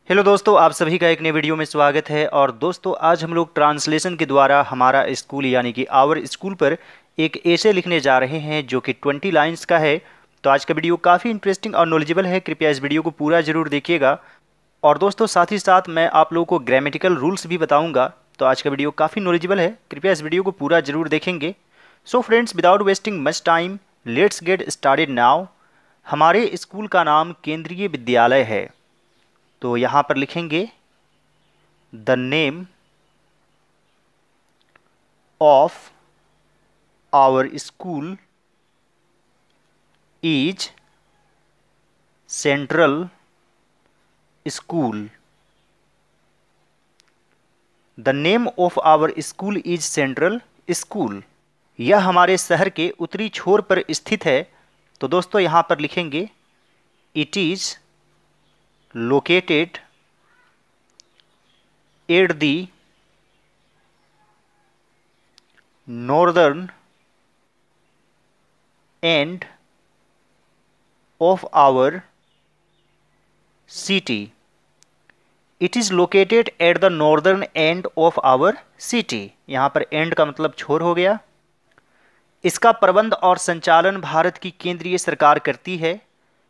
Hello दोस्तों, आप सभी का एक नए वीडियो में स्वागत है। और दोस्तों, आज हम लोग ट्रांसलेशन के द्वारा हमारा स्कूल यानी कि आवर स्कूल पर एक एसे लिखने जा रहे हैं जो कि 20 लाइंस का है। तो आज का वीडियो काफ़ी इंटरेस्टिंग और नॉलेजेबल है। कृपया इस वीडियो को पूरा जरूर देखिएगा। और दोस्तों, साथ ही साथ मैं आप लोगों को ग्रामेटिकल रूल्स भी बताऊंगा। तो आज का वीडियो काफ़ी नॉलेजेबल है, कृपया इस वीडियो को पूरा जरूर देखेंगे। So friends, without wasting much time, let's get started now. हमारे स्कूल का नाम केंद्रीय विद्यालय है। तो यहाँ पर लिखेंगे the name of our school is Central School. The name of our school is Central School. यह हमारे शहर के उत्तरी छोर पर स्थित है। तो दोस्तों, यहाँ पर लिखेंगे It is located at the northern end of our city. It is located at the northern end of our city. यहाँ पर एंड का मतलब छोर हो गया। इसका प्रबंध और संचालन भारत की केंद्रीय सरकार करती है।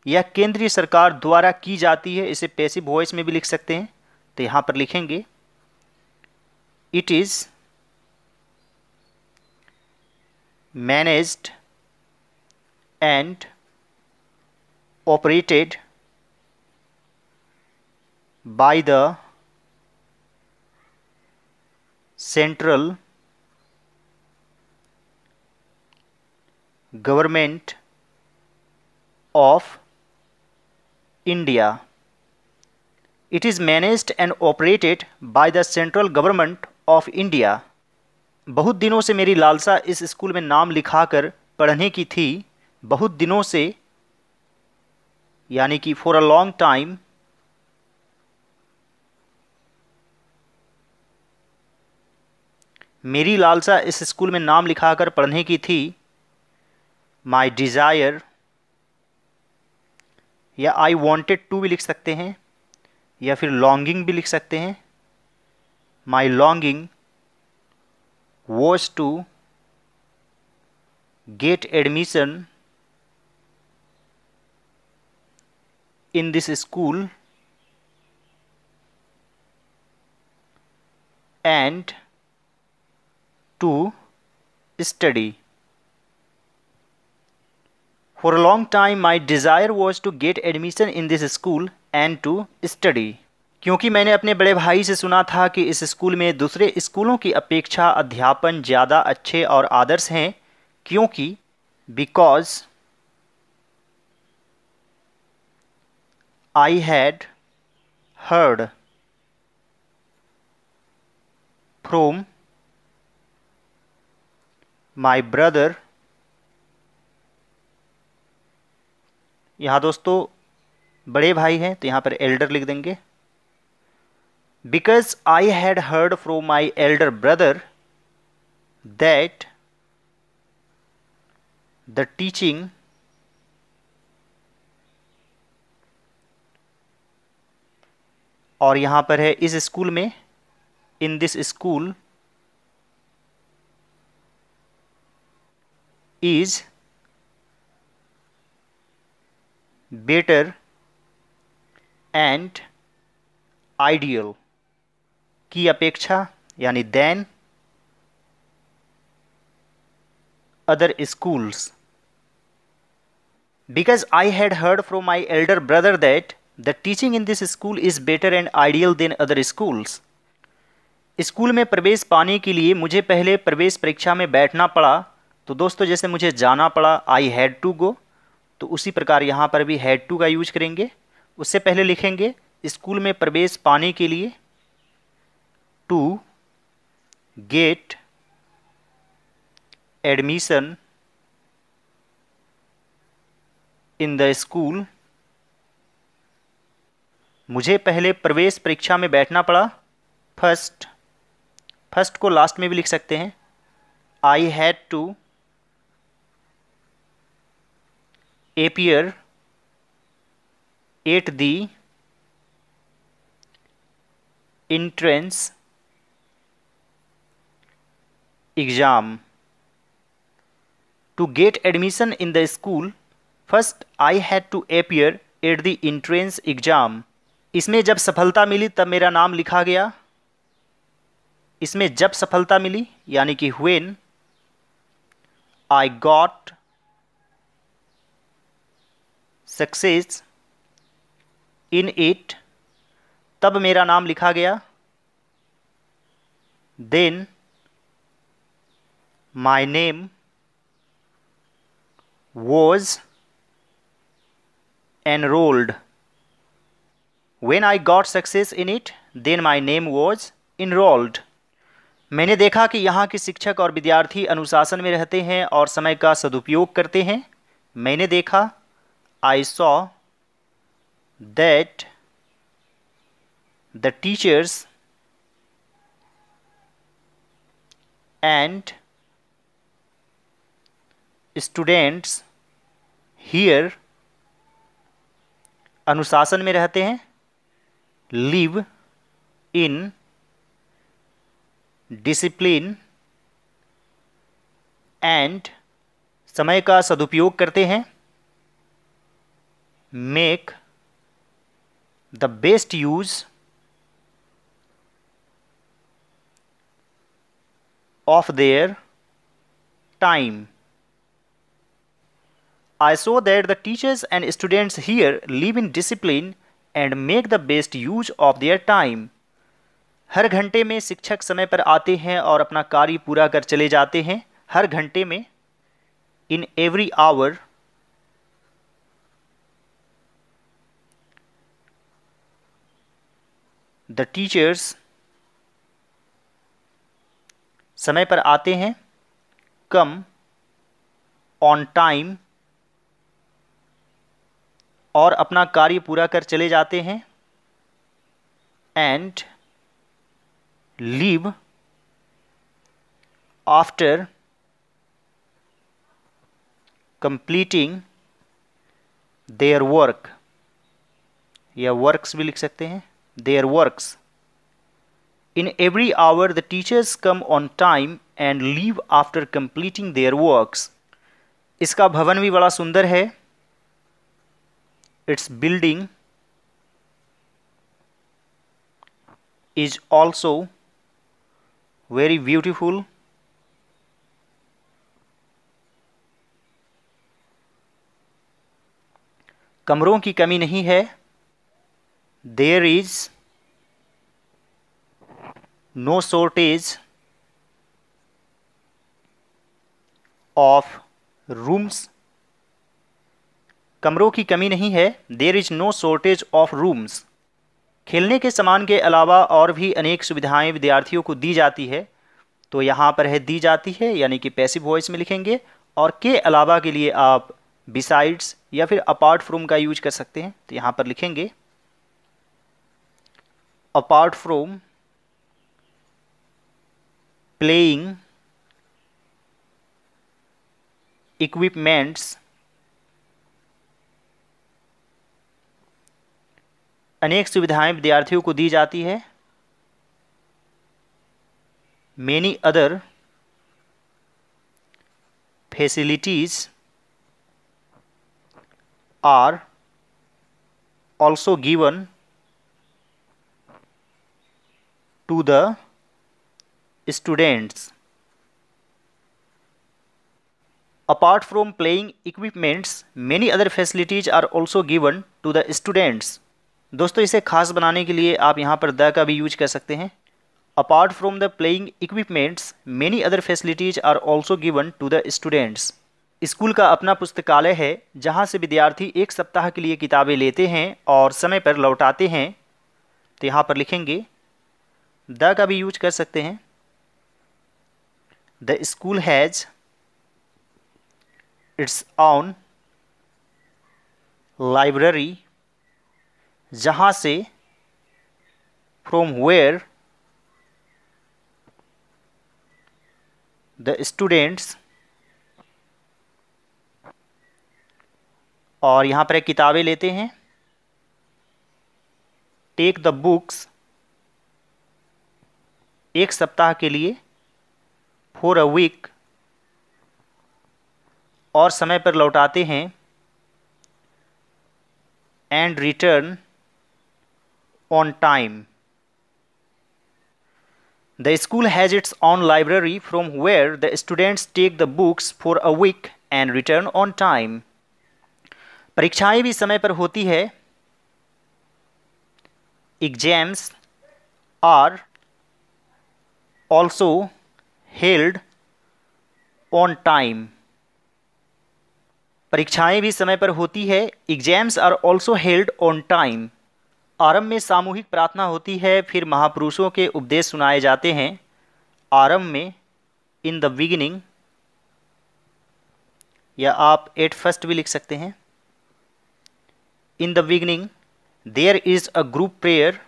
यह केंद्रीय सरकार द्वारा की जाती है। इसे पैसिव वॉइस में भी लिख सकते हैं। तो यहाँ पर लिखेंगे it is managed and operated by the central government of India. It is managed and operated by the central government of India. बहुत दिनों से मेरी लालसा इस स्कूल में नाम लिखाकर पढ़ने की थी। बहुत दिनों से यानी कि फॉर अ लॉन्ग टाइम। मेरी लालसा इस स्कूल में नाम लिखाकर पढ़ने की थी। माई डिज़ायर या आई वॉन्टेड टू भी लिख सकते हैं, या फिर लॉन्गिंग भी लिख सकते हैं। My longing was to get admission in this school and to study. For a long time, my desire was to get admission in this school and to study. क्योंकि मैंने अपने बड़े भाई से सुना था कि इस स्कूल में दूसरे स्कूलों की अपेक्षा अध्यापन ज़्यादा अच्छे और आदर्श हैं। क्योंकि because I had heard from my brother. यहाँ दोस्तों बड़े भाई हैं तो यहाँ पर एल्डर लिख देंगे। Because I had heard from my elder brother that the teaching और यहाँ पर है इस स्कूल में, in this school is better and ideal की अपेक्षा यानी than other schools. Because I had heard from my elder brother that the teaching in this school is better and ideal than other schools. School में प्रवेश पाने के लिए मुझे पहले प्रवेश परीक्षा में बैठना पड़ा। तो दोस्तों, जैसे मुझे जाना पड़ा, आई हैड टू गो, तो उसी प्रकार यहाँ पर भी हैड टू का यूज करेंगे। उससे पहले लिखेंगे स्कूल में प्रवेश पाने के लिए, to get admission in the school. मुझे पहले प्रवेश परीक्षा में बैठना पड़ा। फर्स्ट को लास्ट में भी लिख सकते हैं। I had to appear at the entrance exam. To get admission in the school, first I had to appear at the entrance exam. इसमें जब सफलता मिली तब मेरा नाम लिखा गया. इसमें जब सफलता मिली यानी कि when I got success in it, तब मेरा नाम लिखा गया. Then my name was enrolled. When I got success in it, then my name was enrolled. मैंने देखा कि यहाँ के शिक्षक और विद्यार्थी अनुशासन में रहते हैं और समय का सदुपयोग करते हैं. मैंने देखा, I saw that the teachers and students here अनुशासन में रहते हैं. live in discipline and समय का सदुपयोग करते हैं. make the best use of their time. I saw that the teachers and students here live in discipline and make the best use of their time. हर घंटे में शिक्षक समय पर आते हैं और अपना कार्य पूरा कर चले जाते हैं. हर घंटे में, in every hour, the teachers समय पर आते हैं. come on time और अपना कार्य पूरा कर चले जाते हैं. and leave after completing their work, या works भी लिख सकते हैं, their works. In every hour the teachers come on time and leave after completing their works. इसका भवन भी बड़ा सुंदर है. Its building is also very beautiful. कमरों की कमी नहीं है. There is no shortage of rooms. कमरों की कमी नहीं है. There is no shortage of rooms. खेलने के सामान के अलावा और भी अनेक सुविधाएं विद्यार्थियों को दी जाती है. तो यहाँ पर है दी जाती है, यानी कि पैसिव वॉइस में लिखेंगे. और के अलावा के लिए आप बिसाइड्स या फिर अपार्ट फ्रॉम का यूज कर सकते हैं. तो यहाँ पर लिखेंगे अपार्ट फ्रॉम प्लेइंग इक्विपमेंट्स, अनेक सुविधाएं विद्यार्थियों को दी जाती है. Many other facilities are also given to the students. Apart from playing equipments, many other facilities are also given to the students. दोस्तों इसे खास बनाने के लिए आप यहाँ पर द का भी यूज कर सकते हैं. Apart from the playing equipments, many other facilities are also given to the students. School का अपना पुस्तकालय है जहाँ से विद्यार्थी एक सप्ताह के लिए किताबें लेते हैं और समय पर लौटाते हैं. तो यहाँ पर लिखेंगे द का भी यूज कर सकते हैं. The school has its own library, जहाँ से from where the students, और यहाँ पर किताबें लेते हैं. take the books एक सप्ताह के लिए, फॉर अ वीक और समय पर लौटाते हैं, and return on time. The school has its own library from where the students take the books for a week and return on time। परीक्षाएं भी समय पर होती है, exams are also held on time. परीक्षाएं भी समय पर होती है, exams are also held on time. आरंभ में सामूहिक प्रार्थना होती है, फिर महापुरुषों के उपदेश सुनाए जाते हैं। आरंभ में, इन द बिगिनिंग, या आप एट फर्स्ट भी लिख सकते हैं। In the beginning there is a group prayer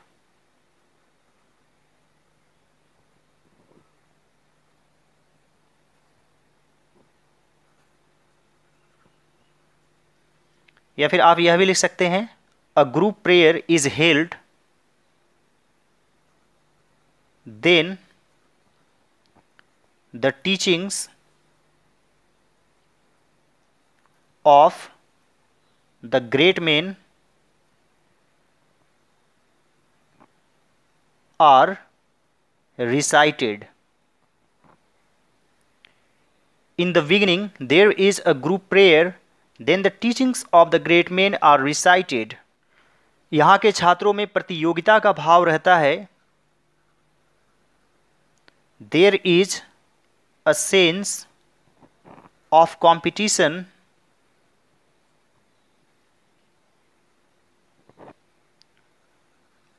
या फिर आप यह भी लिख सकते हैं, a group prayer is held, then the teachings of the great man are recited। In the beginning there is a group prayer, then the teachings of the great men are recited। यहाँ के छात्रों में प्रतियोगिता का भाव रहता है। There is a sense of competition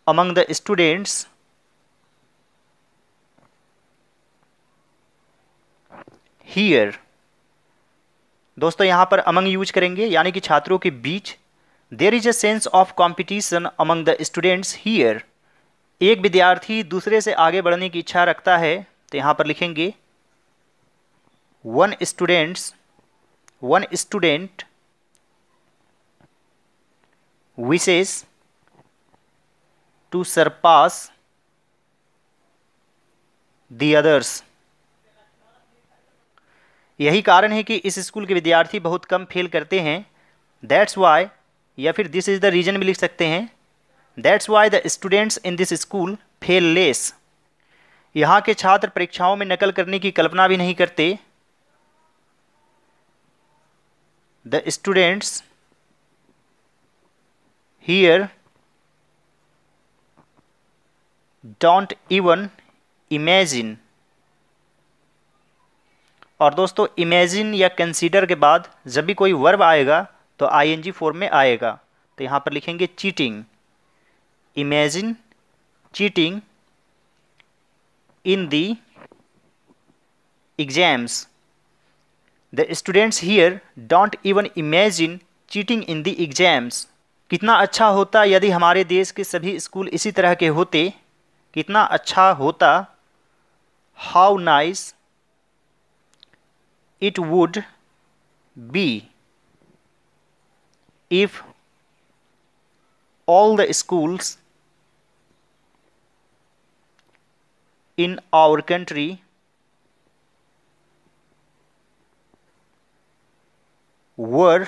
among the students here। दोस्तों यहाँ पर अमंग यूज करेंगे, यानी कि छात्रों के बीच। There is a sense of competition among the students here. एक विद्यार्थी दूसरे से आगे बढ़ने की इच्छा रखता है, तो यहाँ पर लिखेंगे one student wishes to surpass the others. यही कारण है कि इस स्कूल के विद्यार्थी बहुत कम फेल करते हैं। दैट्स वाई, या फिर दिस इज द रीजन भी लिख सकते हैं, that's why the students in this school fail less. यहाँ के छात्र परीक्षाओं में नकल करने की कल्पना भी नहीं करते। The students here don't even imagine. और दोस्तों इमेजिन या कंसीडर के बाद जब भी कोई वर्ब आएगा तो आईएनजी फॉर्म में आएगा, तो यहाँ पर लिखेंगे cheating. Imagine cheating in the exams. The students here don't even imagine cheating in the exams. कितना अच्छा होता यदि हमारे देश के सभी स्कूल इसी तरह के होते। कितना अच्छा होता, how nice it would be if all the schools in our country were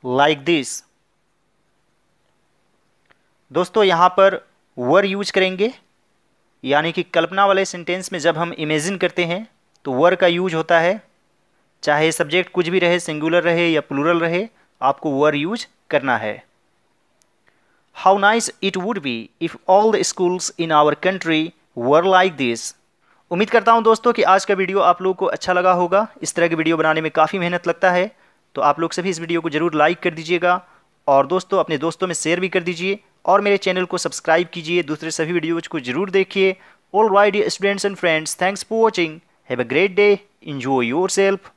like this। दोस्तों यहाँ पर वर यूज करेंगे, यानी कि कल्पना वाले सेंटेंस में जब हम इमेजिन करते हैं तो वर का यूज होता है। चाहे सब्जेक्ट कुछ भी रहे, सिंगुलर रहे या प्लूरल रहे, आपको वर यूज करना है। How nice it would be if all the schools in our country were like this. उम्मीद करता हूं दोस्तों कि आज का वीडियो आप लोगों को अच्छा लगा होगा। इस तरह की वीडियो बनाने में काफ़ी मेहनत लगता है, तो आप लोग सभी इस वीडियो को जरूर लाइक कर दीजिएगा और दोस्तों अपने दोस्तों में शेयर भी कर दीजिए और मेरे चैनल को सब्सक्राइब कीजिए। दूसरे सभी वीडियोज को जरूर देखिए। All right students and friends, thanks for watching. Have a great day. Enjoy yourself.